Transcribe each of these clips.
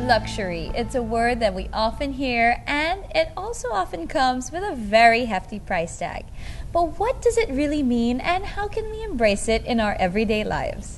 luxury. It's a word that we often hear, and it also often comes with a very hefty price tag. But what does it really mean, and how can we embrace it in our everyday lives?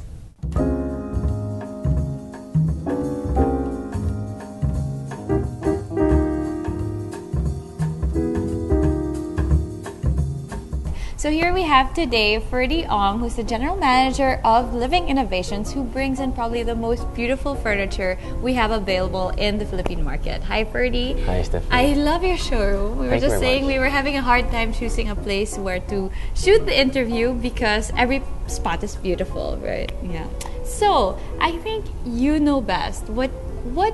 So here we have today Ferdie Ong, who's the General Manager of Living Innovations, who brings in probably the most beautiful furniture we have available in the Philippine market. Hi, Ferdie. Hi, Stephanie. I love your showroom. We were just saying we were having a hard time choosing a place where to shoot the interview because every spot is beautiful, right? Yeah. So I think you know best. What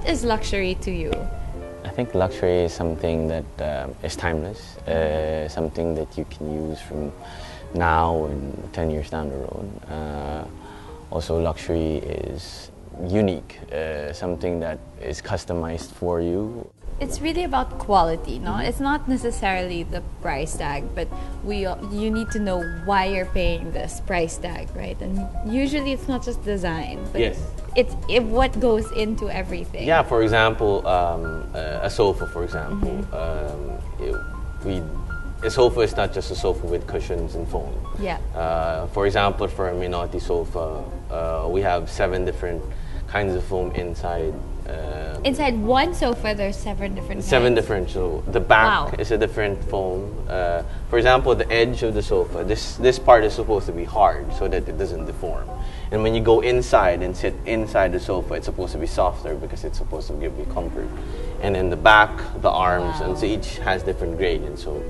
is luxury to you? I think luxury is something that is timeless, something that you can use from now and 10 years down the road. Also, luxury is unique, something that is customized for you. It's really about quality, no? It's not necessarily the price tag, but you need to know why you're paying this price tag, right? And usually it's not just design, but yes. It's what goes into everything. Yeah, for example, a sofa, for example. A sofa is not just a sofa with cushions and foam. Yeah. For example, for a Minotti sofa, we have 7 different kinds of foam inside. Inside one sofa, there's 7 different kinds. 7 different. So the back is a different foam. For example, the edge of the sofa, this part is supposed to be hard so that it doesn't deform. And when you go inside and sit inside the sofa, it's supposed to be softer because it's supposed to give you comfort. And then the back, the arms, and so each has different gradients. So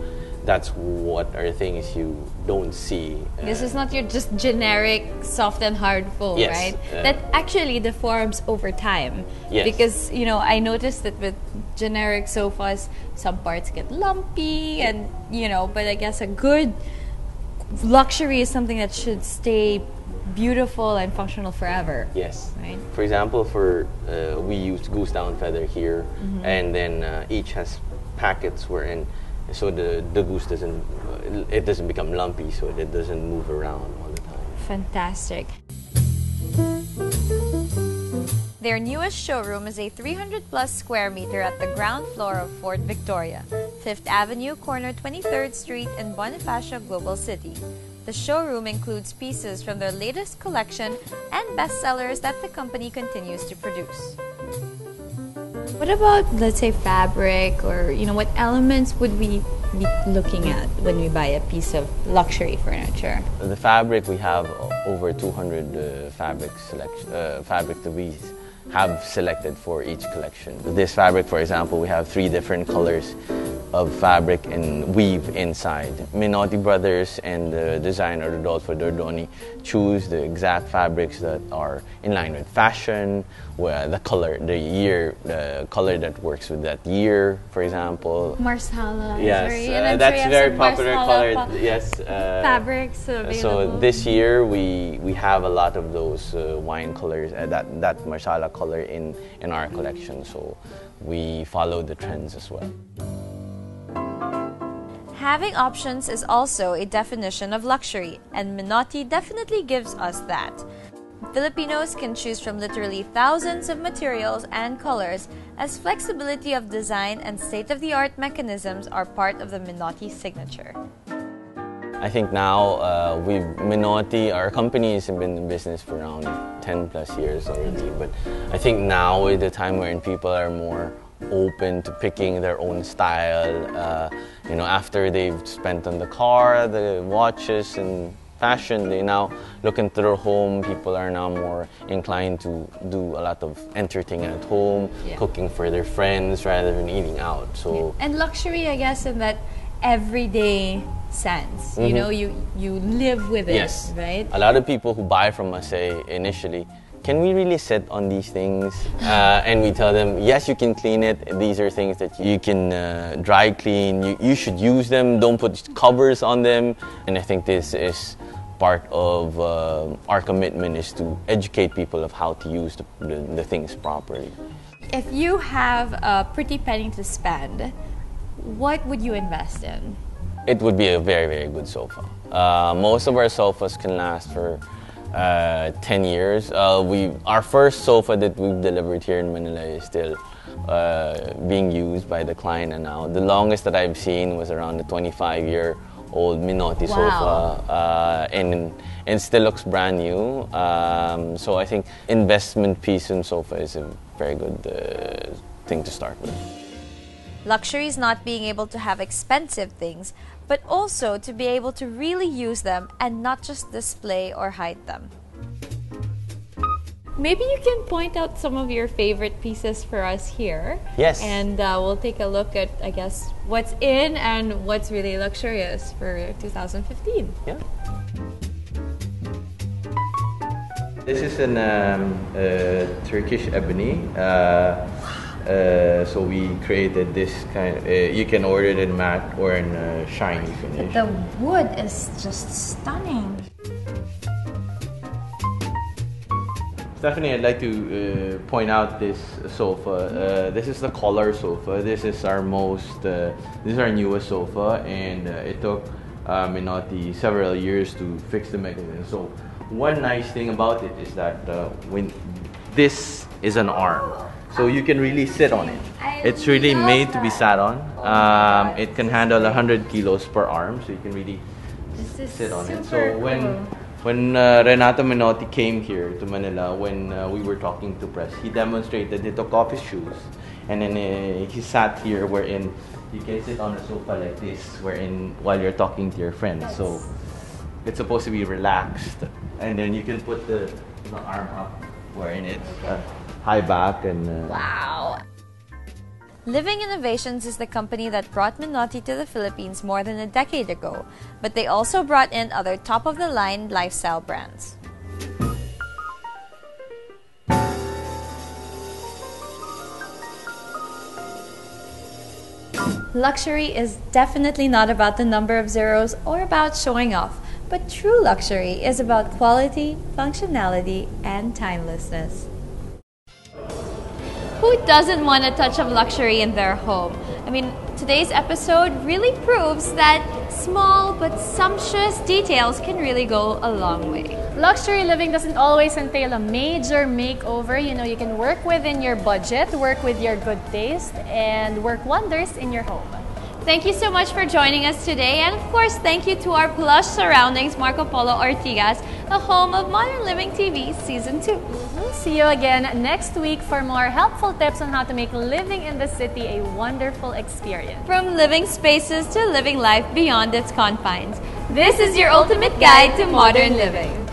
that's what are things you don't see. This is not your just generic soft and hard foam, yes, right? That actually deforms over time. Yes. Because, I noticed that with generic sofas, some parts get lumpy and, but I guess a good luxury is something that should stay beautiful and functional forever. Yes. Right? For example, we use goose down feather here, and then each has packets wherein so the goose doesn't become lumpy, so it doesn't move around all the time. Fantastic. Their newest showroom is a 300+ square meter at the ground floor of Fort Victoria, 5th Avenue, corner 23rd Street in Bonifacio, Global City. The showroom includes pieces from their latest collection and bestsellers that the company continues to produce. What about, let's say, fabric, or what elements would we be looking at when we buy a piece of luxury furniture? The fabric, we have over 200 fabric that we have selected for each collection. This fabric, for example, we have 3 different colors of fabric and weave inside. Minotti brothers and the designer Rodolfo Dordoni choose the exact fabrics that are in line with fashion, where the color that works with that year, for example. Marsala. Yes, that's a very popular color. Yes. Fabrics available. So this year we have a lot of those wine colors, that Marsala color in our collection. So we follow the trends as well. Having options is also a definition of luxury, and Minotti definitely gives us that. Filipinos can choose from literally thousands of materials and colors, as flexibility of design and state-of-the-art mechanisms are part of the Minotti signature. I think now Minotti, our company has been in business for around 10+ years already, but I think now is the time wherein people are more open to picking their own style. After they've spent on the car, the watches, and fashion, they now look into their home. People are now more inclined to do a lot of entertaining at home, cooking for their friends rather than eating out. So and luxury, I guess, in that everyday sense. You live with it, yes. Right? A lot of people who buy from us say initially, can we really sit on these things? And we tell them, yes, you can clean it. These are things that you can dry clean. You should use them. Don't put covers on them. And I think this is part of our commitment, is to educate people of how to use the things properly. If you have a pretty penny to spend, what would you invest in? It would be a very, very good sofa. Most of our sofas can last for 10 years. Our first sofa that we've delivered here in Manila is still being used by the client, and now the longest that I've seen was around the 25-year-old Minotti sofa, and still looks brand new. So I think investment piece in sofa is a very good thing to start with. Luxury is not being able to have expensive things, but also to be able to really use them and not just display or hide them. Maybe you can point out some of your favorite pieces for us here. Yes. And we'll take a look at, I guess, what's in and what's really luxurious for 2015. Yeah. This is an Turkish ebony. So we created this kind of, you can order it in matte or in shiny finish. The wood is just stunning. Stephanie, I'd like to point out this sofa. This is the color sofa. This is our this is our newest sofa, and it took Minotti several years to fix the mechanism. So one nice thing about it is that when this is an arm, so you can really sit on it. It's really made to be sat on. It can handle 100 kilos per arm, so you can really sit on it. So when Renato Minotti came here to Manila, when we were talking to press, he demonstrated, he took off his shoes, and then he sat here wherein you can sit on a sofa like this, wherein while you're talking to your friends. So it's supposed to be relaxed, and then you can put the arm up, wherein it's high back and... Wow! Living Innovations is the company that brought Minotti to the Philippines more than a decade ago, but they also brought in other top-of-the-line lifestyle brands. Luxury is definitely not about the number of zeros or about showing off, but true luxury is about quality, functionality, and timelessness. Who doesn't want a touch of luxury in their home? I mean, today's episode really proves that small but sumptuous details can really go a long way. Luxury living doesn't always entail a major makeover. You know, you can work within your budget, work with your good taste, and work wonders in your home. Thank you so much for joining us today, and of course, thank you to our plush surroundings, Marco Polo Ortigas, the home of Modern Living TV Season 2. See you again next week for more helpful tips on how to make living in the city a wonderful experience. From living spaces to living life beyond its confines, this is your ultimate guide to modern living.